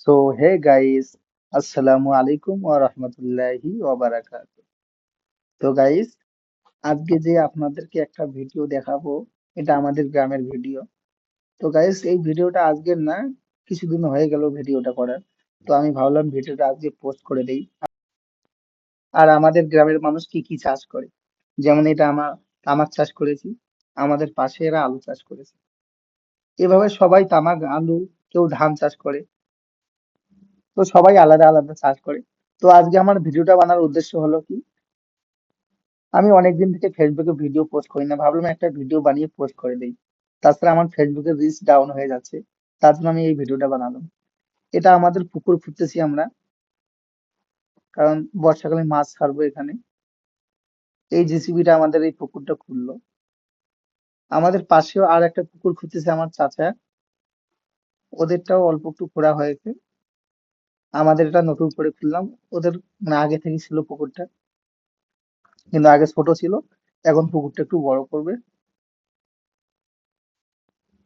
So, hey guys, Assalamu alaikum wa rahmatullahi wa barakatuh. তো guys, আজকে যে আপনাদেরকে একটা ভিডিও দেখাবো, এটা আমাদের গ্রামের ভিডিও। তো গাইস, এই ভিডিওটা আজকের না, কিছুদিন হয়ে গেল ভিডিওটা করার। তো আমি ভাবলাম ভিডিওটা আজকে পোস্ট করে দেই। আর আমাদের গ্রামের মানুষ কি কি চাষ করে, যেমন এটা আমার তামাক চাষ করেছি, আমাদের পাশে এরা আলু চাষ করেছে। এভাবে সবাই তামাক, আলু, কেউ ধান চাষ করে। তো সবাই আলাদা আলাদা চাষ করে। তো আজকে আমার ভিডিওটা বানার উদ্দেশ্য হলো কি, আমি অনেকদিন থেকে ফেসবুকে ভিডিও পোস্ট করি না, ভাবলাম একটা ভিডিও বানিয়ে পোস্ট করে দেই। তাছাড়া আমার ফেসবুকের রিচ ডাউন হয়ে যাচ্ছে, তার জন্য আমি এই ভিডিওটা বানালাম। এটা আমাদের পুকুর খুঁড়তেছি আমরা, কারণ বর্ষাকালে মাছ ছাড়বো এখানে। এই জেসিবিটা আমাদের এই পুকুরটা খুললো। আমাদের পাশেও আর একটা পুকুর খুঁড়তেছে আমার চাচা, ওদেরটাও অল্প একটু খোঁড়া হয়েছে। আমাদের এটা নতুন করে খুললাম। ওদের মানে আগে থেকে ছিল পুকুরটা, কিন্তু আগে ছোট ছিল, এখন পুকুরটা একটু বড় করবে।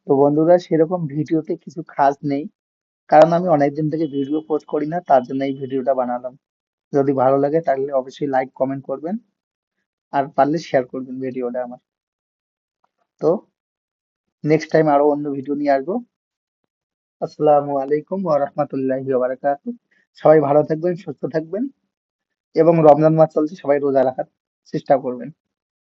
তো বন্ধুরা, সেরকম ভিডিওতে কিছু খাস নেই, কারণ আমি অনেকদিন থেকে ভিডিও পোস্ট করি না, তার জন্য এই ভিডিওটা বানালাম। যদি ভালো লাগে তাহলে অবশ্যই লাইক কমেন্ট করবেন, আর পারলে শেয়ার করবেন ভিডিওটা আমার। তো নেক্সট টাইম আরো অন্য ভিডিও নিয়ে আসবো। আসসালামু আলাইকুম ওয়া রাহমাতুল্লাহি ওয়া বারাকাতুহু। সবাই ভালো থাকবেন, সুস্থ থাকবেন, এবং রমজান মাস চলছে, সবাই রোজা রাখার চেষ্টা করবেন।